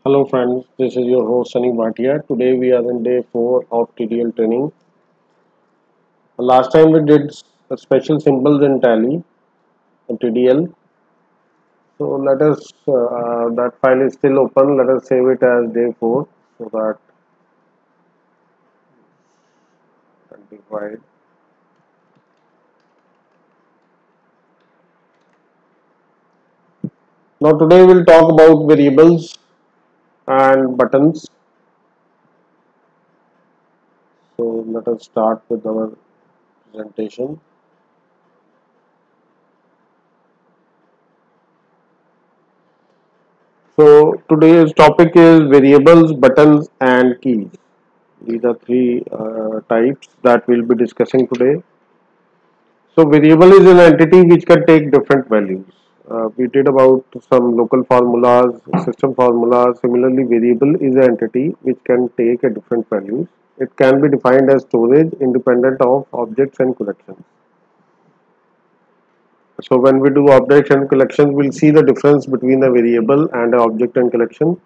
Hello friends, this is your host Sunny Bhatia. Today we are in day 4 of TDL training. Last time we did special symbols in Tally, TDL. So let us, that file is still open, let us save it as day 4 so that divide. Now today we'll talk about variables and buttons. So let us start with our presentation. So today's topic is variables, buttons and keys. These are three types that we'll be discussing today. So variable is an entity which can take different values. We did about some local formulas, system formulas. Similarly, variable is an entity which can take a different values. It can be defined as storage independent of objects and collections. So when we do objects and collections, we'll see the difference between a variable and an object and collection.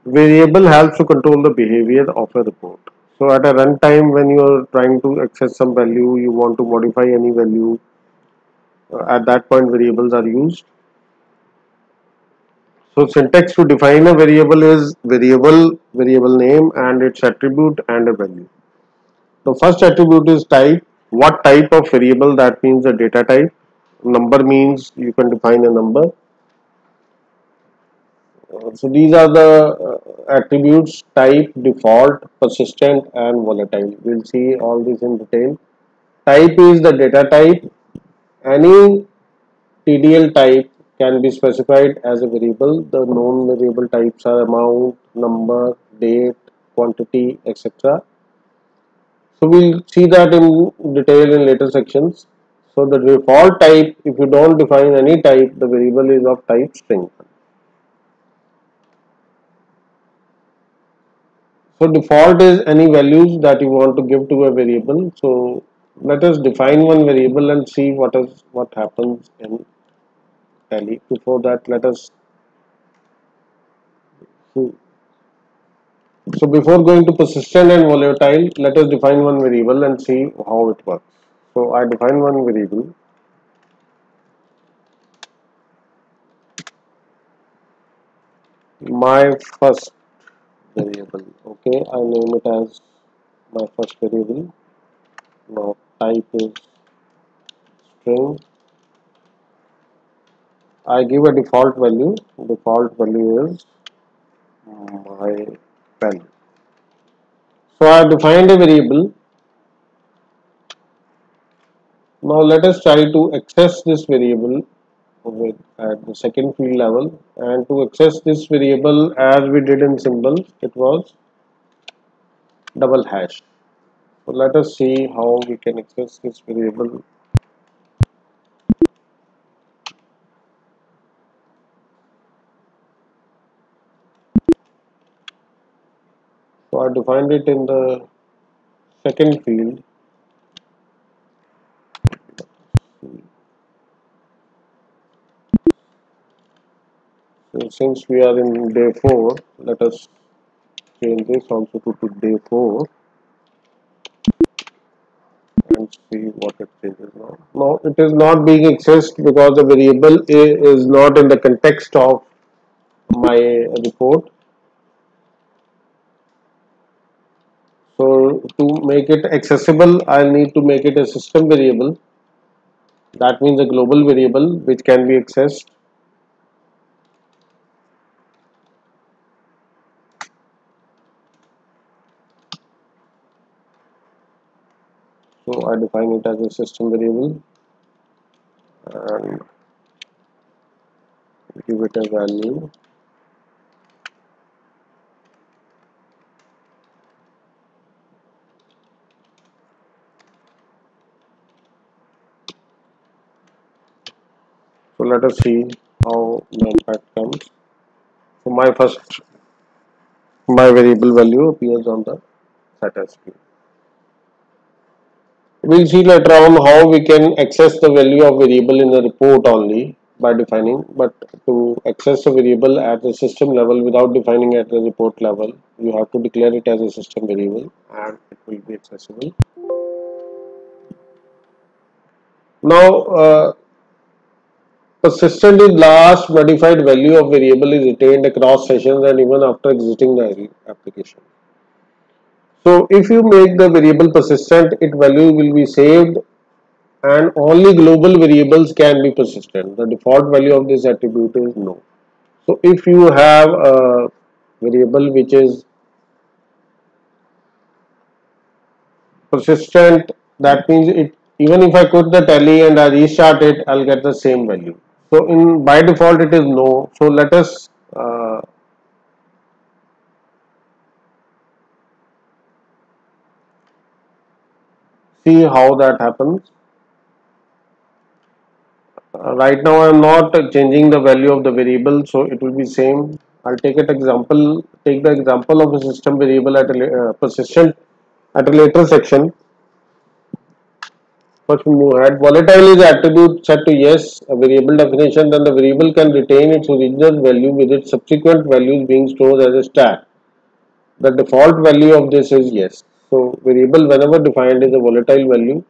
Variable helps to control the behavior of a report. So at a runtime, when you are trying to access some value, you want to modify any value, at that point variables are used. So syntax to define a variable is variable name and its attribute and a value. The first attribute is type. What type of variable? That means the data type. Number means you can define a number. So these are the attributes: type, default, persistent and volatile. We'll see all this in detail. Type is the data type. Any TDL type can be specified as a variable. The known variable types are amount, number, date, quantity, etc. So we'll see that in detail in later sections. So the default type, if you don't define any type, the variable is of type string. So default is any values that you want to give to a variable. So let us define one variable and see what happens in Tally. Before that, let us see. So before going to persistent and volatile, let us define one variable and see how it works. So I define one variable. My first variable. Okay, I name it as my first variable. Now type is string. I give a default value. Default value is my pen. So I have defined a variable. Now let us try to access this variable with at the second field level, and to access this variable as we did in symbols, it was double hash. So let us see how we can access this variable. So I defined it in the second field. So since we are in day 4, let us change this also to day 4 and see what it changes now. Now it is not being accessed because the variable A is not in the context of my report. So to make it accessible, I need to make it a system variable. That means a global variable which can be accessed. So I define it as a system variable and give it a value. So let us see how the impact comes. So my variable value appears on the status view. We'll see later on how we can access the value of variable in the report only. by defining, but to access a variable at the system level without defining at the report level, you have to declare it as a system variable and it will be accessible. Now, persistent is last modified value of variable is retained across sessions and even after exiting the application. So, if you make the variable persistent, its value will be saved and only global variables can be persistent. The default value of this attribute is no. So, if you have a variable which is persistent, that means it, even if I quit the tally and I restart it, I'll get the same value. So in by default it is no. So let us see how that happens. Right now I am not changing the value of the variable, so it will be same. I'll take it example. Take the example of a system variable at a persistent at a later section. First we move ahead. Volatile is attribute set to yes, a variable definition, then the variable can retain its original value with its subsequent values being stored as a stack. The default value of this is yes. So variable whenever defined is a volatile value.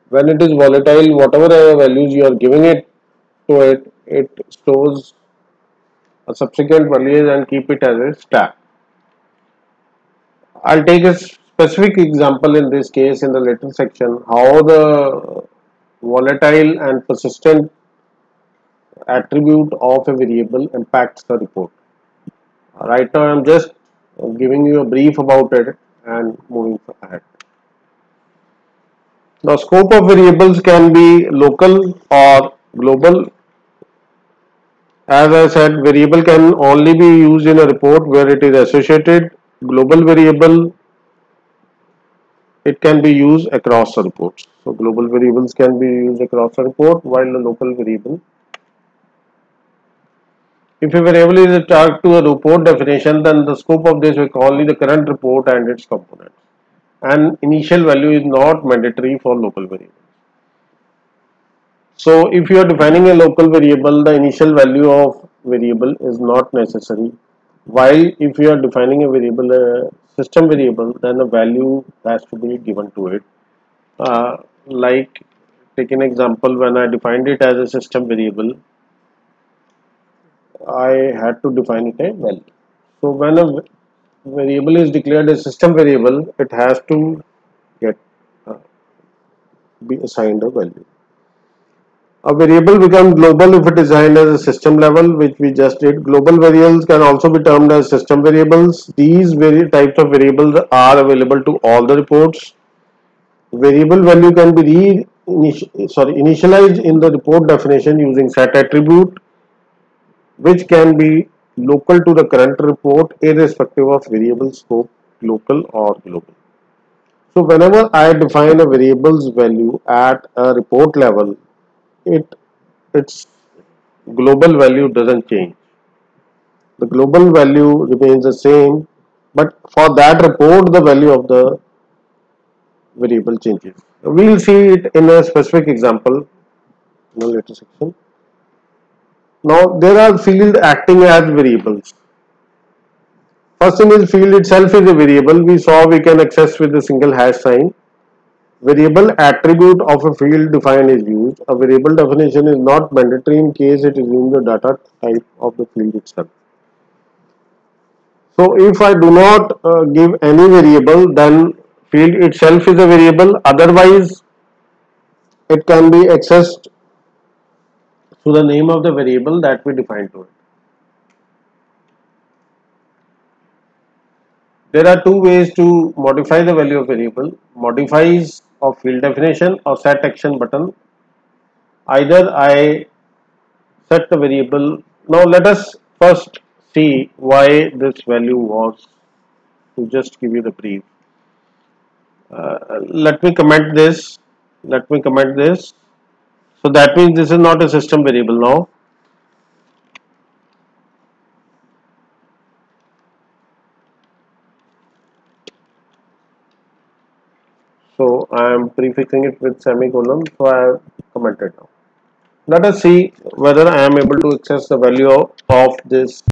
When it is volatile, whatever values you are giving it to it, it stores a subsequent values and keep it as a stack. I'll take a specific example in this case in the later section how the volatile and persistent attribute of a variable impacts the report. Right now I'm just giving you a brief about it and moving ahead. The scope of variables can be local or global. As I said, variable can only be used in a report where it is associated. Global variable, it can be used across the reports. So global variables can be used across the report while the local variable. If a variable is tagged to a report definition, then the scope of this will only the current report and its components. And initial value is not mandatory for local variable. So if you are defining a local variable, the initial value of variable is not necessary. While if you are defining a variable, a system variable, then a value has to be given to it. Like take an example, when I defined it as a system variable, I had to define it a value. So when a variable is declared a system variable, it has to get uh, be assigned a value. A variable becomes global if it is defined as a system level, which we just did. Global variables can also be termed as system variables. These types of variables are available to all the reports. Variable value can be initialized in the report definition using set attribute, which can be local to the current report irrespective of variable scope, local or global. So whenever I define a variable's value at a report level, its global value doesn't change. The global value remains the same, but for that report, the value of the variable changes. We will see it in a specific example in a later section. Now, there are fields acting as variables. First thing is field itself is a variable. We saw we can access with a single hash sign. Variable attribute of a field defined is used. A variable definition is not mandatory in case it assumes the data type of the field itself. So if I do not give any variable, then field itself is a variable. Otherwise, it can be accessed through the name of the variable that we define to it. There are two ways to modify the value of variable. Modifies of field definition or set action button. Either I set the variable. Now let us first see why this value was, to just give you the brief. Let me comment this. Let me comment this. So that means this is not a system variable now. So I am prefixing it with semicolon. So I have commented now. Let us see whether I am able to access the value of this.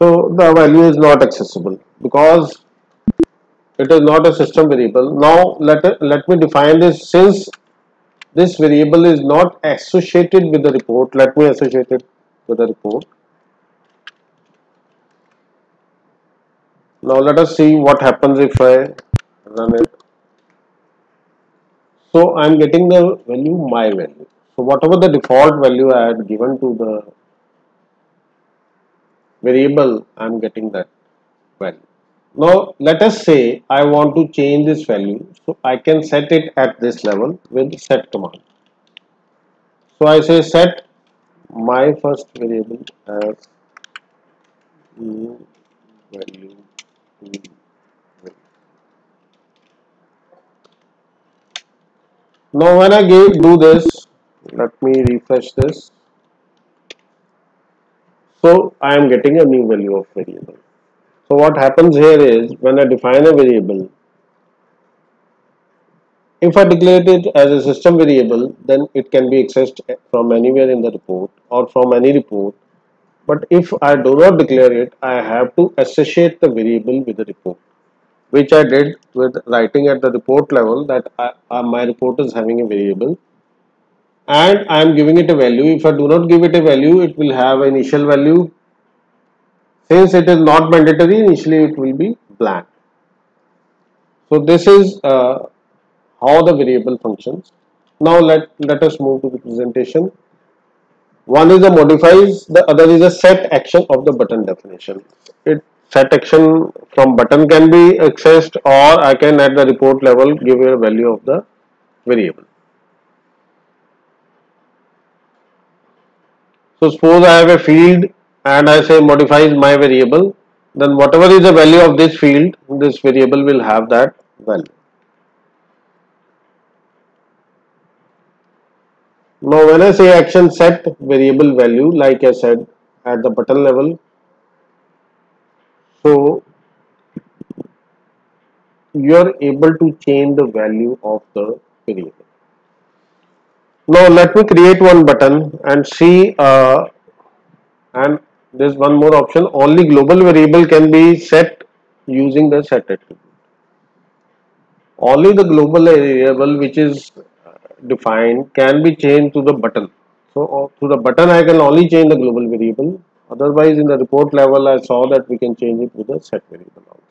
So the value is not accessible because it is not a system variable. Now let me define this. Since this variable is not associated with the report, let me associate it with the report. Now let us see what happens if I run it. So I am getting the value my value. So whatever the default value I had given to the variable, I am getting that value. Now let us say I want to change this value, so I can set it at this level with set command. So I say set my first variable as new value to. Now when I do this, let me refresh this. So I am getting a new value of variable. So what happens here is when I define a variable, if I declare it as a system variable, then it can be accessed from anywhere in the report or from any report. But if I do not declare it, I have to associate the variable with the report, which I did with writing at the report level that my report is having a variable and I am giving it a value. If I do not give it a value, it will have an initial value. Since it is not mandatory, initially it will be blank. So this is how the variable functions. Now let us move to the presentation. One is a modifies, the other is a set action of the button definition. It set action from button can be accessed, or I can at the report level give a value of the variable. So suppose I have a field and I say modifies my variable, then whatever is the value of this field, this variable will have that value. Now when I say action set variable value, like I said at the button level, so you are able to change the value of the variable. Now let me create one button and see and there's one more option, only global variable can be set using the set attribute. Only the global variable which is defined can be changed to the button. So to the button I can only change the global variable, otherwise in the report level I saw that we can change it with the set variable also.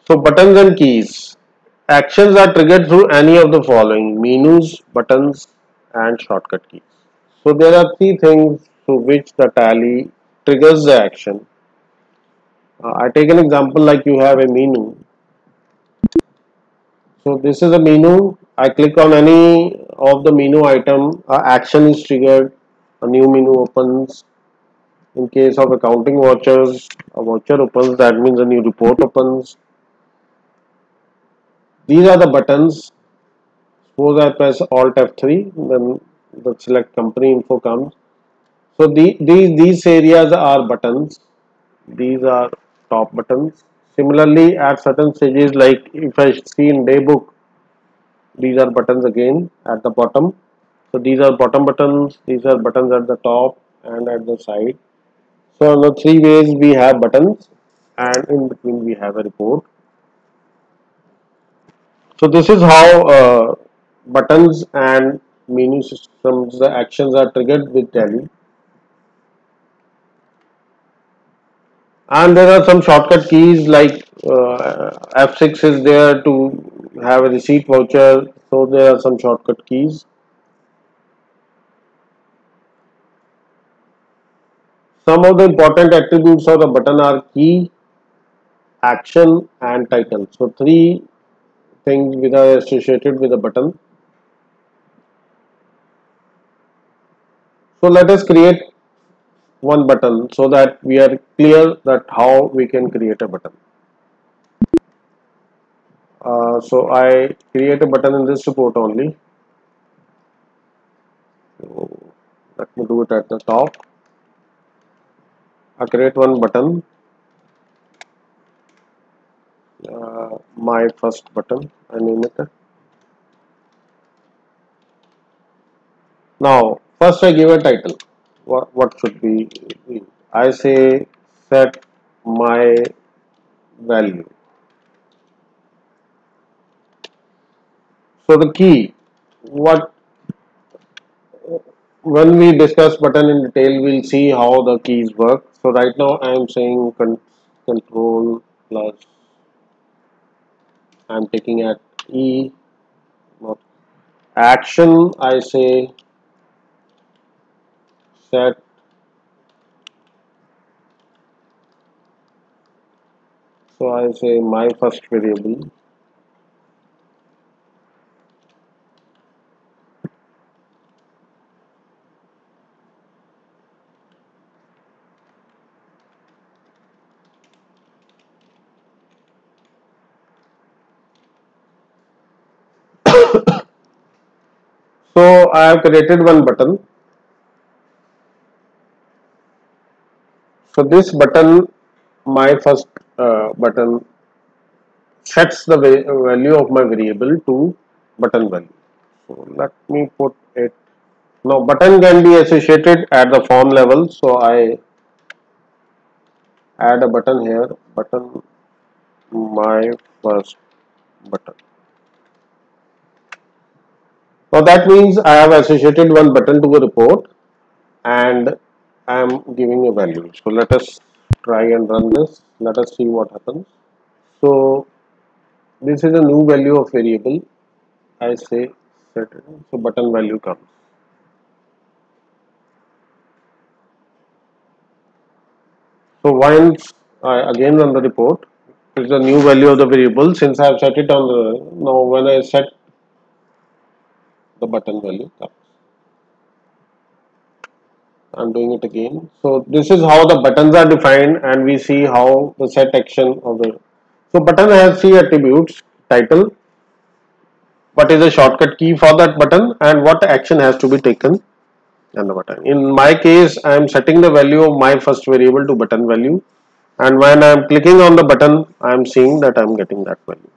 So buttons and keys. Actions are triggered through any of the following: menus, buttons, and shortcut keys. So there are three things through which the tally triggers the action. I take an example like you have a menu. So this is a menu. I click on any of the menu item. Action is triggered. A new menu opens. In case of accounting vouchers, a voucher opens. That means a new report opens. These are the buttons. Suppose I press Alt F3, then the select company info comes. So these areas are buttons. These are top buttons. Similarly, at certain stages, like if I see in daybook, these are buttons again at the bottom. So these are bottom buttons. These are buttons at the top and at the side. So in the three ways we have buttons, and in between we have a report. So this is how buttons and menu systems the actions are triggered with Tally. And there are some shortcut keys like F6 is there to have a receipt voucher. So there are some shortcut keys. Some of the important attributes of the button are key, action, and title. So three things which are associated with the button. So let us create one button so that we are clear that how we can create a button. So I create a button in this report only. So let me do it at the top. I create one button, my first button. I name it. Now, first I give a title. What should be? I say set my value. So the key, what when we discuss button in detail, we'll see how the keys work. So right now I am saying control plus. I'm taking at E. Not action. I say set. So I say my first variable. So I have created one button. So this button, my first button sets the value of my variable to button value. So let me put it. Now button can be associated at the form level. So I add a button here. Button my first button. Now that means I have associated one button to a report and I am giving a value. So let us try and run this. Let us see what happens. So this is a new value of variable. I say set it. So button value comes. So once I again run the report, it is a new value of the variable since I have set it on the now when I set the button value comes. I'm doing it again. So this is how the buttons are defined and we see how the set action of the so button has three attributes title, what is the shortcut key for that button and what action has to be taken on the button. In my case, I am setting the value of my first variable to button value and when I am clicking on the button, I am seeing that I am getting that value.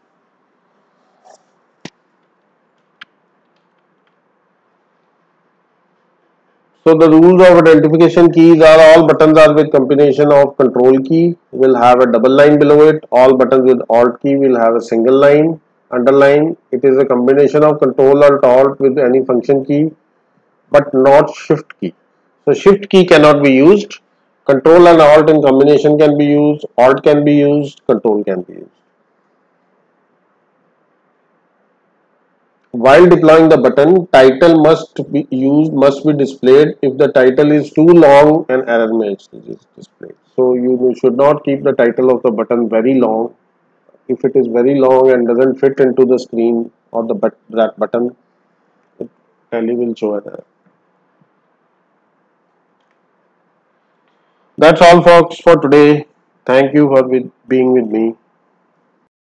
So the rules of identification keys are all buttons are with combination of control key will have a double line below it. All buttons with alt key will have a single line underline. It is a combination of control alt with any function key but not shift key. So shift key cannot be used. Control and alt in combination can be used. Alt can be used. Control can be used. While deploying the button, title must be displayed. If the title is too long, an error message is displayed. So you should not keep the title of the button very long. If it is very long and doesn't fit into the screen or that button, it tally will show an error. That's all, folks, for today. Thank you for being with me.